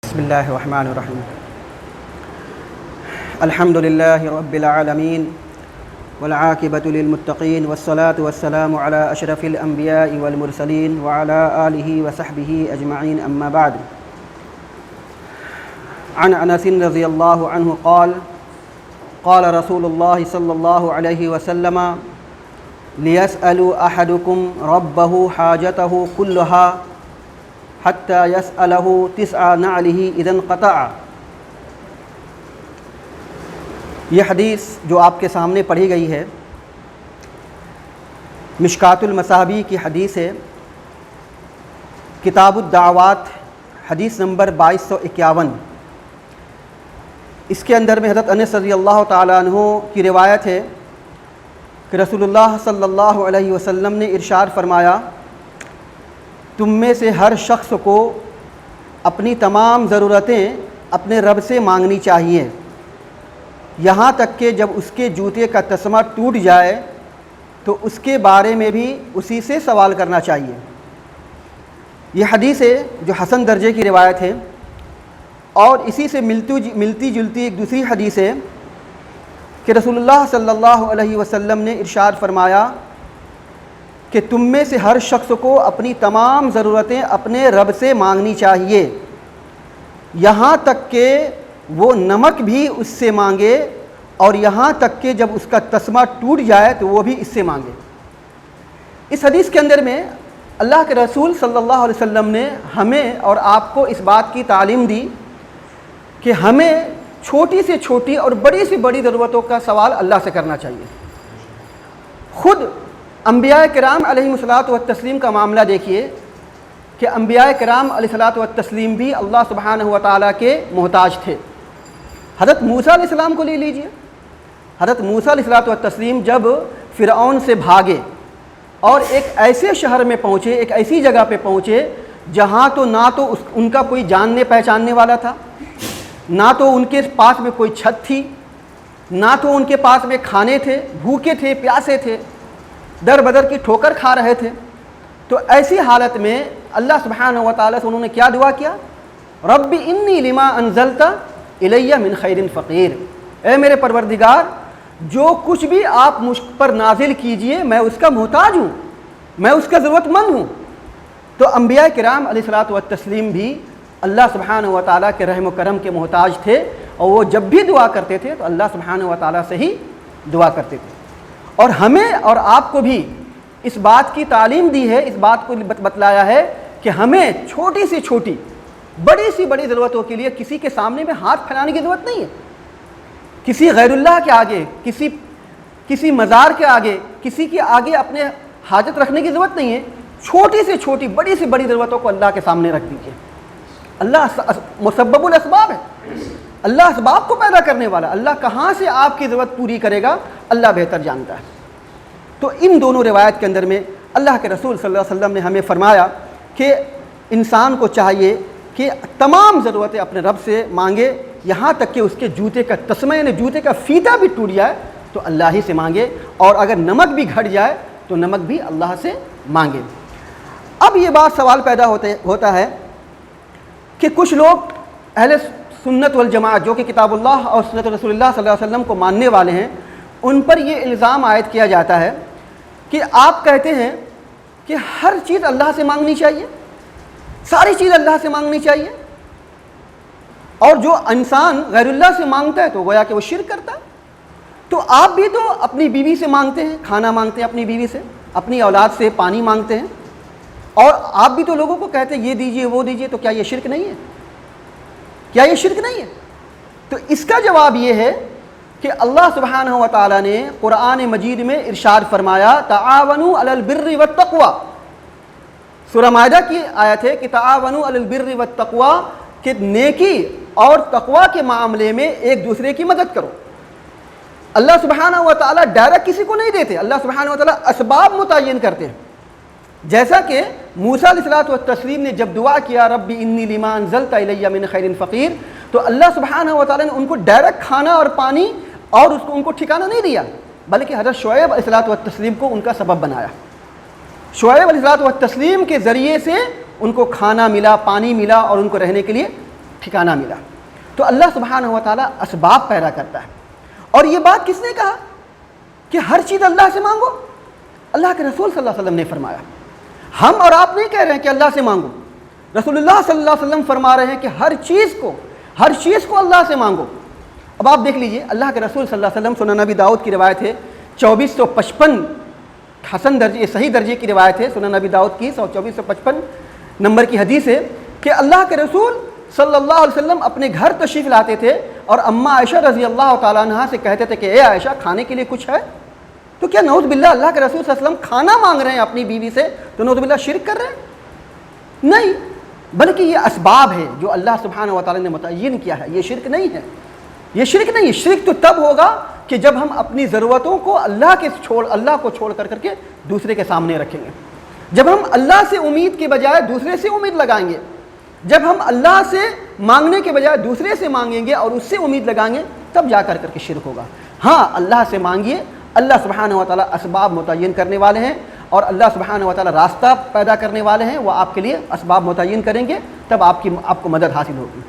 بسم الله الرحمن الرحيم. الحمد لله رب العالمين والعاقبة للمتقين والصلاة والسلام على أشرف الأنبياء والمرسلين وعلى آله وصحبه أجمعين، أما بعد. عن أنس رضي الله عنه قال قال رسول الله صلى الله عليه وسلم: ليسأل أحدكم ربه حاجته كلها حتى يسأله تسع نعله إذا انقطع. یہ حدیث جو آپ کے سامنے پڑھی گئی ہے مشکات المصابیح کی حدیث ہے، کتاب الدعوات حدیث نمبر 2251. اس کے اندر میں حضرت انس رضی اللہ تعالیٰ عنہ کی روایت ہے کہ رسول اللہ صلی اللہ علیہ وسلم نے ارشاد فرمایا: تم میں سے ہر شخص کو اپنی تمام ضرورتیں اپنے رب سے مانگنی چاہیے، یہاں تک کہ جب اس کے جوتے کا تسمہ ٹوٹ جائے تو اس کے بارے میں بھی اسی سے سوال کرنا چاہیے. یہ حدیث ہے جو حسن درجے کی روایت ہے، اور اسی سے ملتی جلتی ایک دوسری حدیث ہے کہ رسول اللہ صلی اللہ علیہ وسلم نے ارشاد فرمایا کہ تم میں سے ہر شخص کو اپنی تمام ضرورتیں اپنے رب سے مانگنی چاہیے، یہاں تک کہ وہ نمک بھی اس سے مانگے، اور یہاں تک کہ جب اس کا تسمہ ٹوٹ جائے تو وہ بھی اس سے مانگے. اس حدیث کے اندر میں اللہ کے رسول صلی اللہ علیہ وسلم نے ہمیں اور آپ کو اس بات کی تعلیم دی کہ ہمیں چھوٹی سے چھوٹی اور بڑی سے بڑی ضرورتوں کا سوال اللہ سے کرنا چاہیے. خود انبیاء کرام علیہم الصلاۃ والتسلیم کا معاملہ دیکھیے کہ انبیاء کرام علیہ الصلاۃ والتسلیم بھی اللہ سبحانہ و تعالیٰ کے محتاج تھے. حضرت موسیٰ علیہ السلام کو لے لیجئے. حضرت موسیٰ علیہ الصلاۃ والتسلیم جب فرعون سے بھاگے اور ایک ایسے شہر میں پہنچے، ایک ایسی جگہ پہ پہنچے جہاں تو نہ تو ان کا کوئی جاننے پہچاننے والا تھا، نہ تو ان کے پاس میں کوئی چھت تھی، نہ تو ان کے پاس میں کھانے تھے، بھوکے تھے، پیاسے تھے، در بدر کی ٹھوکر کھا رہے تھے. تو ایسی حالت میں اللہ سبحانہ و تعالیٰ سے انہوں نے کیا دعا کیا؟ رب انی لما انزلت الی من خیر فقیر. اے میرے پروردگار، جو کچھ بھی آپ مجھ پر نازل کیجئے میں اس کا محتاج ہوں، میں اس کا ضرورت مند ہوں. تو انبیاء کرام علیہ الصلاۃ والتسلیم بھی اللہ سبحانہ و تعالیٰ کے رحم و کرم کے محتاج تھے، اور وہ جب بھی دعا کرتے تھے تو اللہ سبحانہ و تعالیٰ سے ہی دعا کرتے تھے. اور ہمیں اور آپ کو بھی اس بات کی تعلیم دی ہے، اس بات کو بتلایا ہے کہ ہمیں چھوٹی سے چھوٹی بڑی سی بڑی ضرورتوں کے لیے کسی کے سامنے میں ہاتھ پھیلانے کی ضرورت نہیں ہے. کسی غیر اللہ کے آگے، کسی مزار کے آگے، کسی کے آگے اپنے حاجت رکھنے کی ضرورت نہیں ہے. چھوٹی سے چھوٹی بڑی سے بڑی ضرورتوں کو اللہ کے سامنے رکھ دیجیے. اللہ مسبب الاسباب ہے، اللہ اسباب کو پیدا کرنے والا. اللہ کہاں سے آپ کی ضرورت پوری کرے گا اللہ بہتر جانتا ہے. تو ان دونوں روایت کے اندر میں اللہ کے رسول صلی اللہ علیہ وسلم نے ہمیں فرمایا کہ انسان کو چاہیے کہ تمام ضرورتیں اپنے رب سے مانگے، یہاں تک کہ اس کے جوتے کا تسمہ یعنی جوتے کا فیتہ بھی ٹوٹ جائے تو اللہ ہی سے مانگے، اور اگر نمک بھی گھٹ جائے تو نمک بھی اللہ سے مانگے. اب یہ بات سوال پیدا ہوتا ہے کہ کچھ لوگ اہل سنت والجماعت جو کہ کتاب اللہ اور سنت رسول اللہ صلی اللہ علیہ وسلم کو ماننے والے ہیں، ان پر یہ الزام عائد کیا جاتا ہے کہ آپ کہتے ہیں کہ ہر چیز اللہ سے مانگنی چاہیے، ساری چیز اللہ سے مانگنی چاہیے، اور جو انسان غیر اللہ سے مانگتا ہے تو گویا کہ وہ شرک کرتا ہے. تو آپ بھی تو اپنی بیوی سے مانگتے ہیں، کھانا مانگتے ہیں اپنی بیوی سے، اپنی اولاد سے پانی مانگتے ہیں، اور آپ بھی تو لوگوں کو کہتے ہیں یہ دیجئے وہ دیجئے. تو کیا یہ شرک نہیں ہے؟ کیا یہ شرک نہیں ہے؟ تو اس کا جواب یہ ہے کہ اللہ سبحانہ و تعالیٰ نے قرآن مجید میں ارشاد فرمایا تعاونوا علی البر والتقوی. سورہ مائدہ کی آیت ہے کہ تعاونوا علی البر والتقوی، کہ نیکی اور تقوی کے معاملے میں ایک دوسرے کی مدد کرو. اللہ سبحانہ و تعالیٰ ڈائریکٹ کسی کو نہیں دیتے، اللہ سبحانہ و تعالیٰ اسباب متعین کرتے ہیں. جیسا کہ موسیٰ علیہ الصلوۃ والتسلیم نے جب دعا کیا رب انی لما انزلت الی من خیر فقیر، تو اللہ سبحانہ و تعالیٰ نے ان کو ڈائریکٹ کھانا اور پانی اور ان کو ٹھکانہ نہیں دیا، بلکہ حضرت شعیب علیہ الصلوۃ والتسلیم کو ان کا سبب بنایا. شعیب علیہ الصلوۃ والتسلیم کے ذریعے سے ان کو کھانا ملا، پانی ملا، اور ان کو رہنے کے لیے ٹھکانہ ملا۔ تو اللہ سبحانہ و تعالیٰ اسباب پیدا کرتا ہے۔ اور یہ بات کس نے کہا کہ ہر چیز اللہ سے مانگو؟ اللہ کے رسول صلی اللہ علیہ وسلم نے فرمایا۔ ہم اور آپ نہیں کہہ رہے ہیں کہ اللہ سے مانگو، رسول اللہ صلی اللہ علیہ وسلم فرما رہے ہیں کہ ہر چیز کو اللہ سے مانگو۔ اب آپ دیکھ لیجئے، اللہ کے رسول صلی اللہ علیہ وسلم، سنن نبی داؤد کی روایت ہے 2455 حسن درجے صحیح درجے کی روایت ہے، سنن نبی داؤد کی 2455 نمبر کی حدیث ہے کہ اللہ کے رسول صلی اللہ علیہ وسلم اپنے گھر تشریف لاتے تھے اور اماں عائشہ رضی اللہ تعالیٰ عنہا سے کہتے تھے کہ اے عائشہ کھانے کے لیے کچھ ہے؟ تو کیا نعوذ باللہ اللہ کے رسول صلی اللہ علیہ وسلم کھانا مانگ رہے ہیں اپنی بیوی سے تو نعوذ باللہ شرک کر رہے ہیں؟ نہیں، بلکہ یہ اسباب ہے جو اللہ سبحانہ و تعالیٰ نے متعین کیا ہے، یہ شرک نہیں ہے۔ یہ شرک نہیں، شرک تو تب ہوگا کہ جب ہم اپنی ضرورتوں کو اللہ کو چھوڑ کر کے دوسرے کے سامنے رکھیں گے، جب ہم اللہ سے امید کے بجائے دوسرے سے امید لگائیں گے، جب ہم اللہ سے مانگنے کے بجائے دوسرے سے مانگیں گے اور اس سے امید لگائیں گے، تب جا کر کے شرک ہوگا۔ ہاں، اللہ سے مانگیے، اللہ سبحانہ و تعالیٰ اسباب متعین کرنے والے ہیں، اور اللہ سبحانہ و تعالیٰ راستہ پیدا کرنے والے ہیں، وہ آپ کے لیے اسباب متعین کریں گے، تب آپ کو مدد حاصل ہوگی۔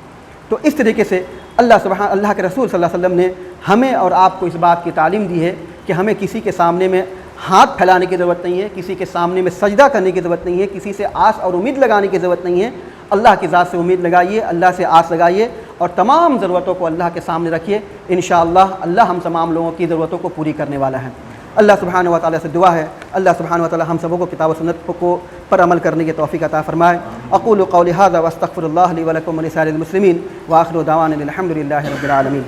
تو اس طریقے سے اللہ کے رسول صلی اللہ علیہ وسلم نے ہمیں اور آپ کو اس بات کی تعلیم دی ہے کہ ہمیں کسی کے سامنے میں ہاتھ پھیلانے کی ضرورت نہیں ہے، کسی کے سامنے میں سجدہ کرنے کی ضرورت نہیں ہے، کسی سے آس اور امید لگانے کی ضرورت نہیں ہے۔ اللہ کی ذات سے امید لگائیے، اللہ سے آس لگائیے اور تمام ضرورتوں کو اللہ کے سامنے رکھیے۔ انشاءاللہ اللہ ہم تمام لوگوں کی ضرورتوں کو پوری کرنے والا ہے۔ اللہ سبحانہ و تعالیٰ سے دعا ہے اللہ سبحانہ و تعالیٰ ہم سبوں کو کتاب و سنت پر عمل کرنے کی توفیق عطا فرمائے۔ اقول قولی ھذا واستغفر اللہ لی ولکم ولسائر المسلمین وآخر دعوانا الحمد للہ رب العالمین۔